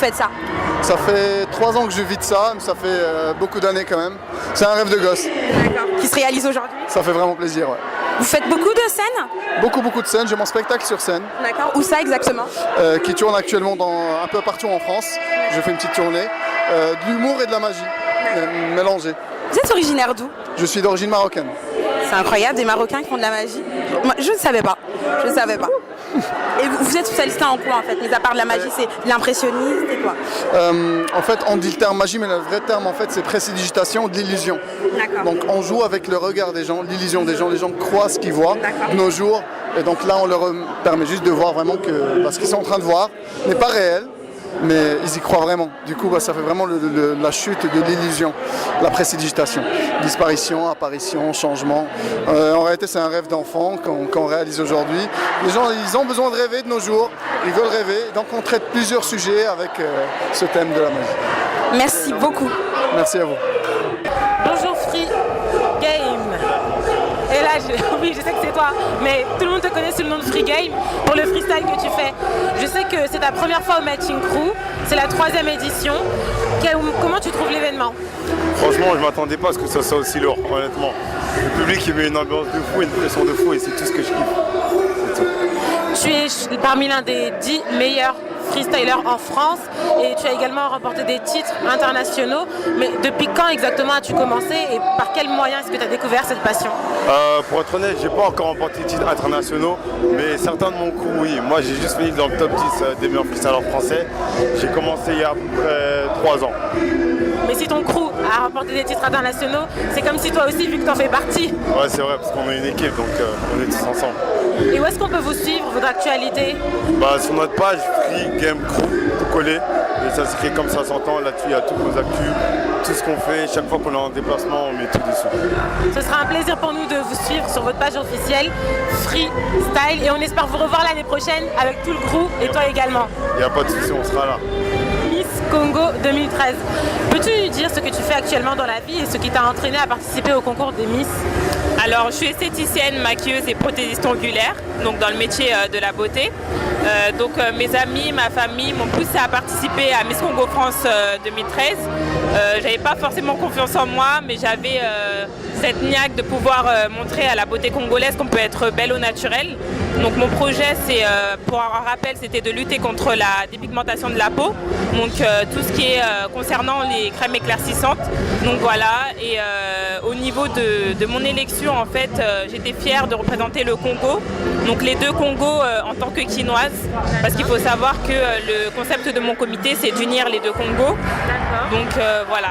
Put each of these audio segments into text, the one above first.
faites ça? Ça fait 3 ans que je vis de ça, mais ça fait beaucoup d'années quand même. C'est un rêve de gosse. D'accord. Qui se réalise aujourd'hui? Ça fait vraiment plaisir, ouais. Vous faites beaucoup de scènes? Beaucoup de scènes, j'ai mon spectacle sur scène. D'accord. Où ça exactement? Qui tourne actuellement un peu partout en France. Je fais une petite tournée. De l'humour et de la magie, mélangés. Vous êtes originaire d'où? Je suis d'origine marocaine. C'est incroyable, des Marocains qui font de la magie. Moi, je ne savais pas. Et vous êtes spécialisé en quoi en fait? Mais à part de la magie, c'est l'impressionniste et quoi? En fait, on dit le terme magie, mais le vrai terme en fait c'est prestidigitation de l'illusion. D'accord. Donc on joue avec le regard des gens, l'illusion des gens. Les gens croient ce qu'ils voient de nos jours. Et donc là, on leur permet juste de voir vraiment que ce qu'ils sont en train de voir n'est pas réel. Mais ils y croient vraiment. Du coup, ça fait vraiment la chute de l'illusion, la prestidigitation. Disparition, apparition, changement. En réalité, c'est un rêve d'enfant qu'on réalise aujourd'hui. Les gens, ils ont besoin de rêver de nos jours. Ils veulent rêver. Donc, on traite plusieurs sujets avec ce thème de la magie. Merci beaucoup. Merci à vous. Bonjour Free Game. Et là, oui, je sais que c'est toi, mais tout le monde te connaît sous le nom de Free Game pour le freestyle que tu fais. Je sais que c'est ta première fois au Melting Crew, c'est la 3e édition. Comment tu trouves l'événement? Franchement, je ne m'attendais pas à ce que ça soit aussi lourd, honnêtement. Le public il met une ambiance de fou, une pression de fou et c'est tout ce que je kiffe. Tu es parmi l'un des 10 meilleurs freestylers en France et tu as également remporté des titres internationaux. Mais depuis quand exactement as-tu commencé et par quels moyens est-ce que tu as découvert cette passion? Pour être honnête, j'ai pas encore remporté de titres internationaux, mais certains de mon crew, oui. Moi, j'ai juste fini dans le top 10 des meilleurs freestylers français. J'ai commencé il y a à peu près 3 ans. Mais si ton crew a remporté des titres internationaux, c'est comme si toi aussi, vu que tu en fais partie. Ouais, c'est vrai, parce qu'on est une équipe, donc on est tous ensemble. Et où est-ce qu'on peut vous suivre, votre actualité? Sur notre page Free Game Crew, tout collé. Et ça s'écrit comme ça s'entend. Là-dessus, il y a toutes nos actus, tout ce qu'on fait. Chaque fois qu'on est en déplacement, on met tout dessus. Ce sera un plaisir pour nous de vous suivre sur votre page officielle Freestyle. Et on espère vous revoir l'année prochaine avec tout le crew et toi également. Il n'y a pas de souci, on sera là. Miss Congo 2013. Peux-tu nous dire ce que tu fais actuellement dans la vie et ce qui t'a entraîné à participer au concours des Miss? Alors, je suis esthéticienne, maquilleuse et prothésiste ongulaire, donc dans le métier de la beauté. Mes amis, ma famille m'ont poussé à participer à Miss Congo France 2013. J'avais pas forcément confiance en moi, mais j'avais cette niaque de pouvoir montrer à la beauté congolaise qu'on peut être belle au naturel. Donc mon projet, c'est, pour un rappel, c'était de lutter contre la dépigmentation de la peau. Donc tout ce qui est concernant les crèmes éclaircissantes. Donc voilà, et au niveau de mon élection, en fait, j'étais fière de représenter le Congo. Donc les deux Congos en tant que quinoise, parce qu'il faut savoir que le concept de mon comité, c'est d'unir les deux Congos. Donc voilà.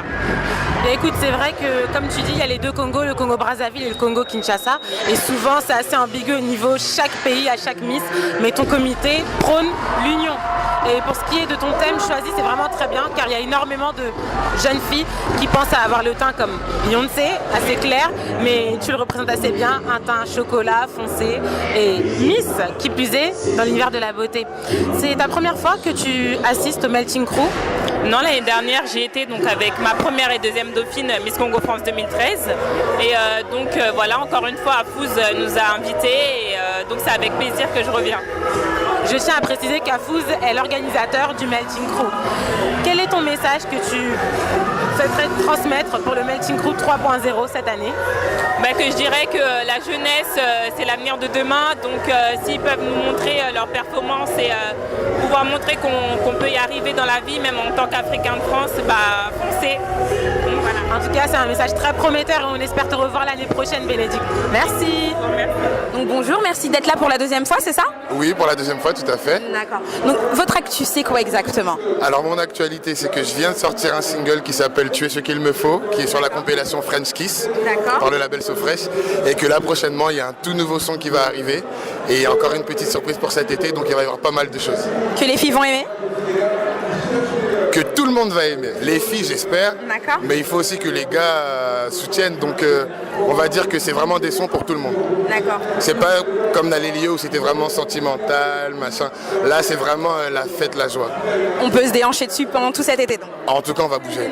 Et écoute, c'est vrai que, comme tu dis, il y a les deux Congos, le Congo Brazzaville et le Congo Kinshasa. Et souvent, c'est assez ambigu au niveau chaque pays, à chaque Miss. Mais ton comité prône l'union. Et pour ce qui est de ton thème choisi, c'est vraiment très bien, car il y a énormément de jeunes filles qui pensent à avoir le teint comme Beyoncé, assez clair, mais tu le représentes assez bien, un teint chocolat foncé. Et Miss, qui plus est, dans l'univers de la beauté. C'est ta première fois que tu assistes au Melting Crew? Non, l'année dernière, j'ai été donc avec ma première et deuxième dauphine Miss Congo France 2013. Et voilà, encore une fois, Afouz nous a invités. Et donc c'est avec plaisir que je reviens. Je tiens à préciser qu'Afouz est l'organisateur du Melting Crew. Quel est ton message que tu souhaiterais transmettre pour le Melting Crew 3.0 cette année? Que je dirais que la jeunesse, c'est l'avenir de demain. Donc s'ils peuvent nous montrer leur performance et pouvoir montrer qu'on peut y arriver dans la vie, même en tant qu'Africain de France, foncez. Donc, voilà. En tout cas, c'est un message très prometteur et on espère te revoir l'année prochaine, Bénédicte. Merci. Donc bonjour, merci d'être là pour la deuxième fois, c'est ça? Oui, pour la deuxième fois, tout à fait. D'accord. Donc votre actu, c'est quoi exactement? Alors mon actualité, c'est que je viens de sortir un single qui s'appelle Tu es ce qu'il me faut, qui est sur la compilation French Kiss, par le label So Fresh, et que là prochainement, il y a un tout nouveau son qui va arriver, et il y a encore une petite surprise pour cet été, donc il va y avoir pas mal de choses. Que les filles vont aimer? Que tout le monde va aimer. Les filles, j'espère. D'accord. Mais il faut aussi que les gars soutiennent. Donc, on va dire que c'est vraiment des sons pour tout le monde. D'accord. C'est pas comme dans les lieux où c'était vraiment sentimental, machin. Là, c'est vraiment la fête, la joie. On peut se déhancher dessus pendant tout cet été, donc. En tout cas, on va bouger.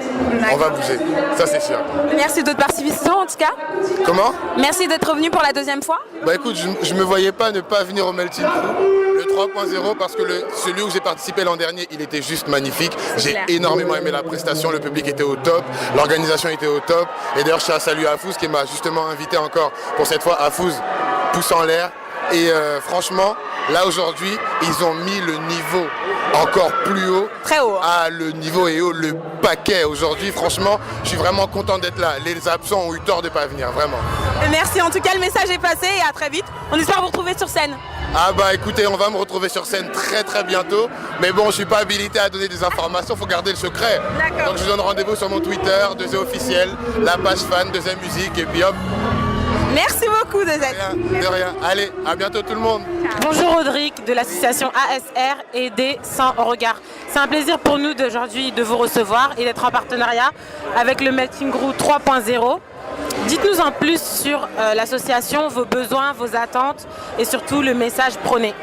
On va bouger. Ça, c'est sûr. Merci de votre participation, en tout cas. Comment? Merci d'être revenu pour la deuxième fois. Bah écoute, je me voyais pas ne pas venir au Melting Crew. Le 3.0 parce que celui où j'ai participé l'an dernier, il était juste magnifique. J'ai énormément aimé la prestation, le public était au top, l'organisation était au top. Et d'ailleurs, je tiens à saluer Afouz qui m'a justement invité encore pour cette fois. Afouz, pouce en l'air. Et franchement, là aujourd'hui, ils ont mis le niveau encore plus haut. Très haut. Ah, le niveau est haut, le paquet aujourd'hui. Franchement, je suis vraiment content d'être là. Les absents ont eu tort de ne pas venir, vraiment. Merci, en tout cas, le message est passé et à très vite. On espère vous retrouver sur scène. Ah bah écoutez, on va me retrouver sur scène très bientôt. Mais bon, je suis pas habilité à donner des informations, faut garder le secret. Donc je vous donne rendez-vous sur mon Twitter, 2Z officiel, la page fan, 2Z musique et puis hop. Merci beaucoup, 2Z. De rien. Allez, à bientôt tout le monde. Bonjour Rodrigue de l'association ASR Aider sans regard. C'est un plaisir pour nous d'aujourd'hui de vous recevoir et d'être en partenariat avec le Melting Crew 3.0. Dites-nous en plus sur l'association, vos besoins, vos attentes et surtout le message prôné.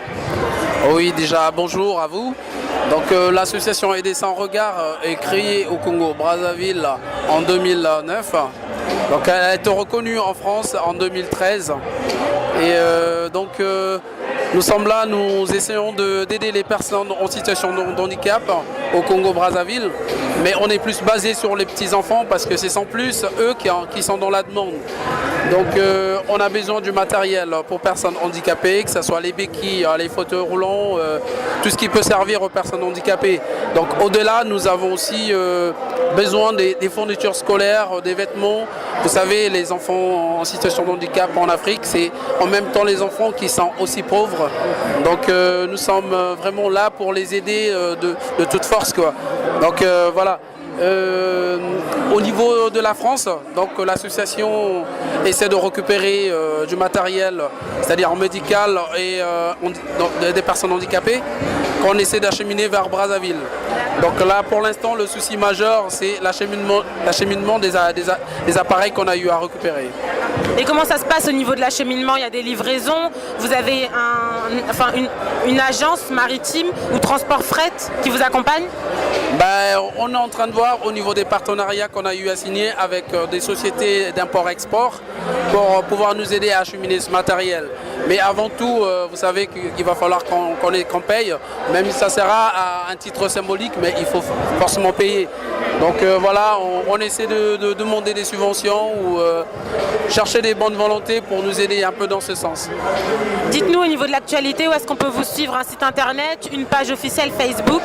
Oui, déjà bonjour à vous. Donc l'association Aider sans regard est créée au Congo-Brazzaville en 2009. Donc elle a été reconnue en France en 2013. Et nous sommes là, nous essayons d'aider les personnes en situation de handicap au Congo-Brazzaville. Mais on est plus basé sur les petits-enfants parce que ce sont plus eux qui sont dans la demande. Donc on a besoin du matériel pour personnes handicapées, que ce soit les béquilles, les fauteuils roulants, tout ce qui peut servir aux personnes handicapées. Donc au-delà, nous avons aussi besoin des fournitures scolaires, des vêtements. Vous savez, les enfants en situation de handicap en Afrique, c'est en même temps les enfants qui sont aussi pauvres. Donc nous sommes vraiment là pour les aider de toute force, quoi. Donc voilà. Au niveau de la France, donc l'association essaie de récupérer du matériel, c'est-à-dire médical et des personnes handicapées, qu'on essaie d'acheminer vers Brazzaville. Donc là, pour l'instant, le souci majeur, c'est l'acheminement des appareils qu'on a eu à récupérer. Et comment ça se passe au niveau de l'acheminement? Il y a des livraisons, vous avez une agence maritime ou transport fret qui vous accompagne? On est en train de voir au niveau des partenariats qu'on a eu à signer avec des sociétés d'import-export pour pouvoir nous aider à acheminer ce matériel. Mais avant tout, vous savez qu'il va falloir qu'on paye, même si ça sera à un titre symbolique, mais il faut forcément payer. Donc voilà, on essaie de demander des subventions ou chercher des bonnes volontés pour nous aider un peu dans ce sens. Dites-nous au niveau de l'actualité, où est-ce qu'on peut vous suivre? Un site internet, une page officielle Facebook?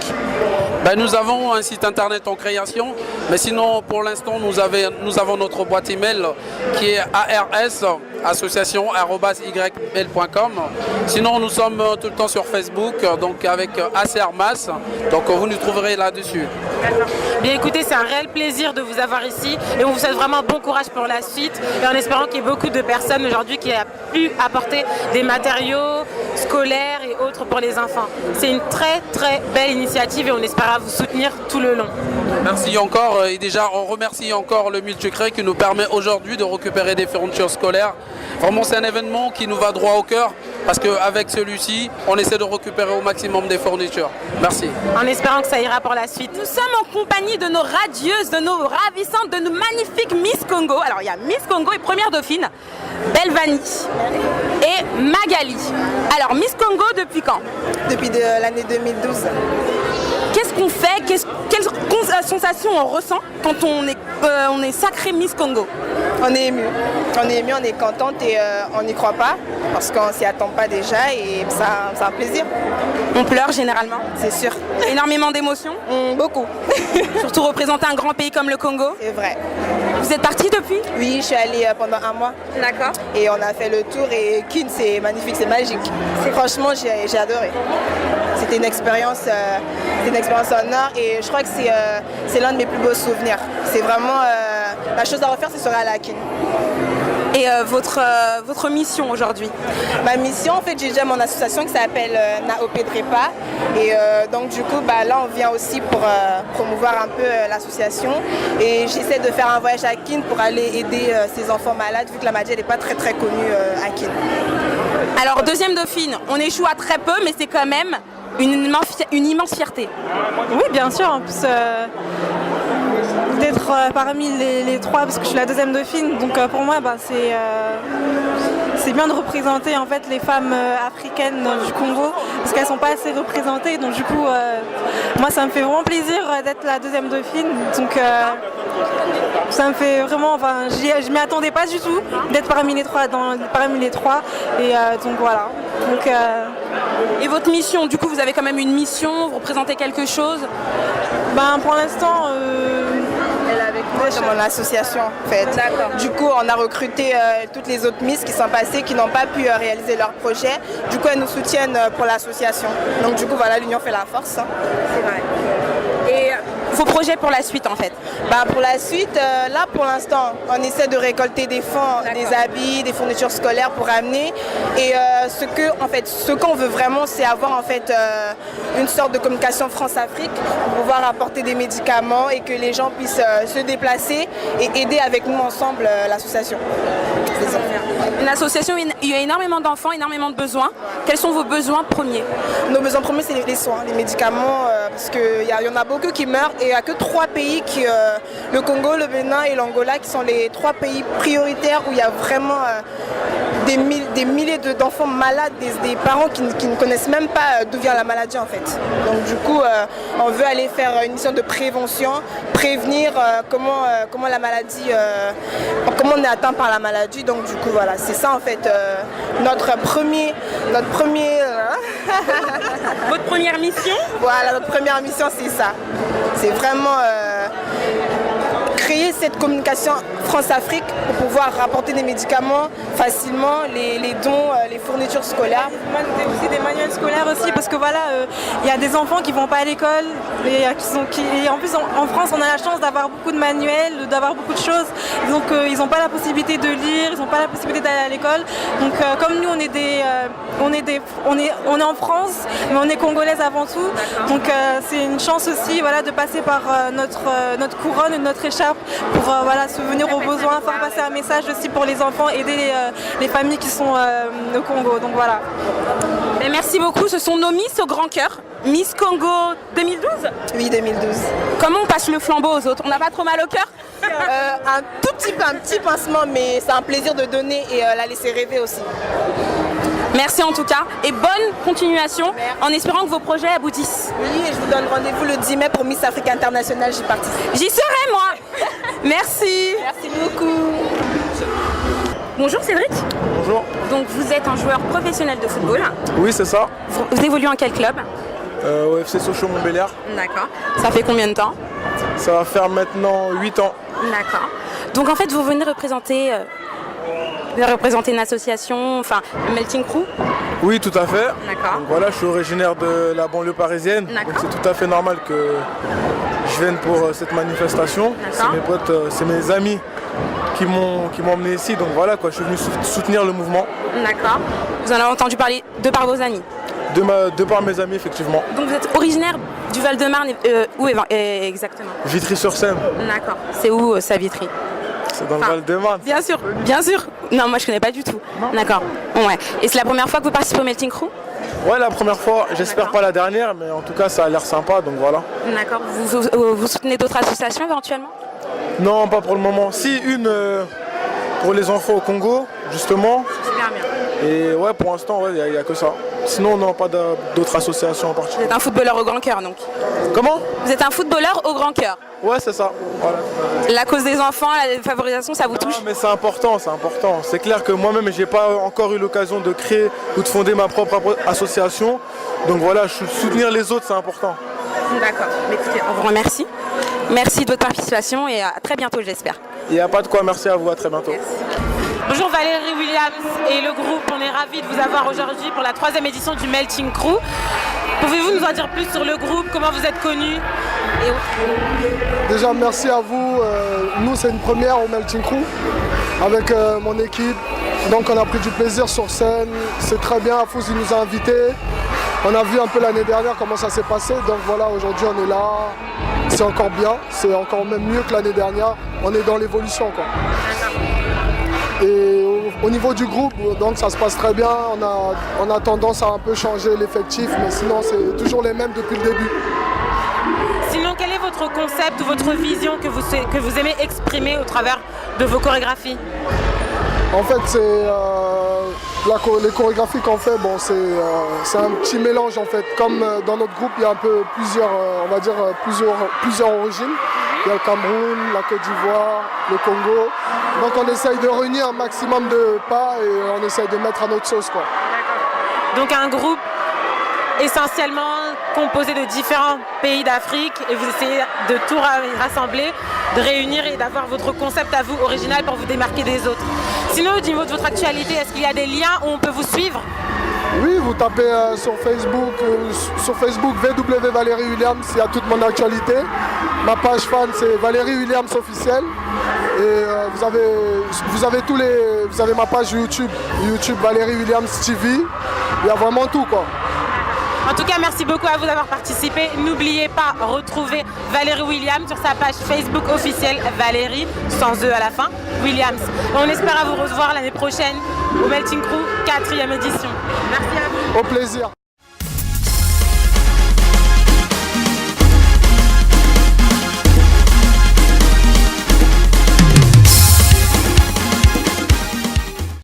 Nous avons un site internet en création, mais sinon pour l'instant nous avons notre boîte email qui est arsassociation@ymail.com. Sinon nous sommes tout le temps sur Facebook, donc avec ASRMAS, donc vous nous trouverez là-dessus. Bien écoutez, c'est un réel plaisir de vous avoir ici et on vous souhaite vraiment bon courage pour la suite et en espérant qu'il y ait beaucoup de personnes aujourd'hui qui aient pu apporter des matériaux scolaires et autres pour les enfants. C'est une très belle initiative et on espère vous soutenir tout le long. Merci encore et déjà on remercie encore le Multicré qui nous permet aujourd'hui de récupérer des fournitures scolaires. Vraiment c'est un événement qui nous va droit au cœur parce qu'avec celui-ci on essaie de récupérer au maximum des fournitures. Merci. En espérant que ça ira pour la suite. Nous sommes en compagnie de nos radieuses, de nos ravissantes, de nos magnifiques Miss Congo. Alors il y a Miss Congo et première dauphine, Belvani et Magali. Alors Miss Congo depuis quand? Depuis l'année 2012. Qu'est-ce qu'on fait? Quelle sensation on ressent quand on est sacré Miss Congo? On est ému, on est contente et on n'y croit pas parce qu'on s'y attend pas déjà et c'est un plaisir. On pleure généralement? C'est sûr. Énormément d'émotions? Beaucoup. Surtout représenter un grand pays comme le Congo? C'est vrai. Vous êtes partie depuis? Oui, je suis allée pendant un mois. D'accord. Et on a fait le tour et Kin, c'est magnifique, c'est magique. Franchement, j'ai adoré. C'était une expérience en or et je crois que c'est l'un de mes plus beaux souvenirs. C'est vraiment la chose à refaire, ce sera à la Kin. Et votre mission aujourd'hui? Ma mission, en fait, j'ai déjà mon association qui s'appelle Naopedrepa. Et donc, du coup, là, on vient aussi pour promouvoir un peu l'association. Et j'essaie de faire un voyage à Kin pour aller aider ces enfants malades, vu que la maladie n'est pas très connue à Kin. Alors, deuxième dauphine, on échoue à très peu, mais c'est quand même une immense fierté. Oui, bien sûr. En plus, d'être parmi les trois, parce que je suis la deuxième dauphine, donc pour moi c'est bien de représenter en fait les femmes africaines du Congo parce qu'elles sont pas assez représentées. Donc du coup, moi ça me fait vraiment plaisir d'être la deuxième dauphine. Donc ça me fait vraiment, enfin, je m'y attendais pas du tout d'être parmi les trois, et donc voilà. Donc, Et votre mission, du coup, vous avez quand même une mission, vous représentez quelque chose? Pour l'instant, Dans mon association en fait. Du coup on a recruté toutes les autres Miss qui sont passées, qui n'ont pas pu réaliser leur projet. Du coup elles nous soutiennent pour l'association. Donc du coup voilà, l'union fait la force. C'est vrai. Et vos projets pour la suite en fait? Pour la suite, là pour l'instant, on essaie de récolter des fonds, des habits, des fournitures scolaires pour amener. Et ce qu'on veut vraiment, c'est avoir en fait une sorte de communication France-Afrique pour pouvoir apporter des médicaments et que les gens puissent se déplacer et aider avec nous ensemble l'association. Une association, il y a énormément d'enfants, énormément de besoins. Quels sont vos besoins premiers? Nos besoins premiers, c'est les soins, les médicaments, parce qu'il y en a beaucoup qui meurent et il n'y a que 3 pays, le Congo, le Bénin et l'Angola, qui sont les 3 pays prioritaires où il y a vraiment des milliers d'enfants malades, des parents qui ne connaissent même pas d'où vient la maladie en fait. Donc du coup, on veut aller faire une mission de prévention, prévenir comment la maladie, comment on est atteint par la maladie. Donc du coup voilà, c'est ça en fait notre premier Votre première mission? Voilà, notre première mission c'est ça. C'est vraiment créer cette communication France-Afrique pour pouvoir rapporter des médicaments facilement, les dons, les fournitures scolaires. Aussi des manuels scolaires aussi, parce que voilà, il y a des enfants qui vont pas à l'école et en plus en France on a la chance d'avoir beaucoup de manuels, d'avoir beaucoup de choses, donc ils n'ont pas la possibilité de lire, ils n'ont pas la possibilité d'aller à l'école. Donc comme nous on est en France, mais on est congolaises avant tout, donc c'est une chance aussi voilà, de passer par notre couronne et notre écharpe pour subvenir aux besoins, faire passer un message aussi pour les enfants, aider les familles qui sont au Congo. Donc voilà. Merci beaucoup, ce sont nos Miss au grand cœur. Miss Congo 2012? Oui, 2012. Comment on passe le flambeau aux autres? On n'a pas trop mal au cœur? Un petit pincement, mais c'est un plaisir de donner et la laisser rêver aussi. Merci en tout cas et bonne continuation. Merci. En espérant que vos projets aboutissent. Oui, et je vous donne rendez-vous le 10 mai pour Miss Afrique International, j'y participe. J'y serai moi. Merci. Merci beaucoup. Bonjour Cédric. Bonjour. Donc vous êtes un joueur professionnel de football. Oui, c'est ça. Vous évoluez en quel club? Au FC Sochaux-Montbéliard. D'accord. Ça fait combien de temps? Ça va faire maintenant 8 ans. D'accord. Donc en fait vous venez représenter une association, enfin Melting Crew? Oui, tout à fait. D'accord. Donc voilà, je suis originaire de la banlieue parisienne. Donc c'est tout à fait normal que je vienne pour cette manifestation. C'est mes potes, c'est mes amis qui m'ont emmené ici. Donc voilà, quoi, je suis venu soutenir le mouvement. D'accord. Vous en avez entendu parler de par vos amis? De par mes amis, effectivement. Donc vous êtes originaire du Val-de-Marne, où exactement? Vitry-sur-Seine. D'accord. C'est où ça, Vitry? C'est dans le Val-de-Marne. Bien sûr, bien sûr. Non, moi je connais pas du tout. D'accord. Ouais. Et c'est la première fois que vous participez au Melting Crew? Ouais, la première fois. J'espère pas la dernière, mais en tout cas ça a l'air sympa, donc voilà. D'accord. Vous soutenez d'autres associations éventuellement? Non, pas pour le moment. Si, une pour les enfants au Congo, justement. Super bien. Et ouais, pour l'instant, il n'y a que ça. Sinon, non, pas d'autres associations en particulier. Vous êtes un footballeur au grand cœur, donc? Comment? Vous êtes un footballeur au grand cœur? Ouais, c'est ça. Voilà. La cause des enfants, la favorisation, ça vous touche? Non, mais c'est important, c'est important. C'est clair que moi-même, j'ai pas encore eu l'occasion de créer ou de fonder ma propre association. Donc voilà, soutenir les autres, c'est important. D'accord. Écoutez, on vous remercie. Merci de votre participation et à très bientôt, j'espère. Il n'y a pas de quoi, merci à vous, à très bientôt. Merci. Bonjour Valérie Williams et le groupe, on est ravis de vous avoir aujourd'hui pour la 3e édition du Melting Crew. Pouvez-vous nous en dire plus sur le groupe, comment vous êtes connus et autres? Déjà merci à vous, nous c'est une première au Melting Crew avec mon équipe, donc on a pris du plaisir sur scène, c'est très bien, Afous il nous a invités, on a vu un peu l'année dernière comment ça s'est passé, donc voilà aujourd'hui on est là, c'est encore bien, c'est encore même mieux que l'année dernière, on est dans l'évolution quoi. Et au niveau du groupe, donc ça se passe très bien. On a tendance à un peu changer l'effectif, mais sinon c'est toujours les mêmes depuis le début. Sinon, quel est votre concept ou votre vision que vous aimez exprimer au travers de vos chorégraphies? En fait, les chorégraphies qu'on fait, bon, c'est un petit mélange en fait. Comme dans notre groupe, il y a un peu plusieurs, on va dire plusieurs origines. Il y a le Cameroun, la Côte d'Ivoire, le Congo. Donc on essaye de réunir un maximum de pas et on essaye de mettre à notre sauce, quoi. Donc un groupe essentiellement composé de différents pays d'Afrique et vous essayez de tout rassembler, de réunir et d'avoir votre concept à vous original pour vous démarquer des autres. Sinon, au niveau de votre actualité, est-ce qu'il y a des liens où on peut vous suivre? Oui, vous tapez sur Facebook VW Valérie Williams, il y a toute mon actualité. Ma page fan c'est Valérie Williams officielle. Et vous avez ma page YouTube Valérie Williams TV. Il y a vraiment tout, quoi. En tout cas, merci beaucoup à vous d'avoir participé. N'oubliez pas, retrouver Valérie Williams sur sa page Facebook officielle Valérie, sans E à la fin, Williams. On espère à vous revoir l'année prochaine au Melting Crew 4e édition. Merci à vous. Au plaisir.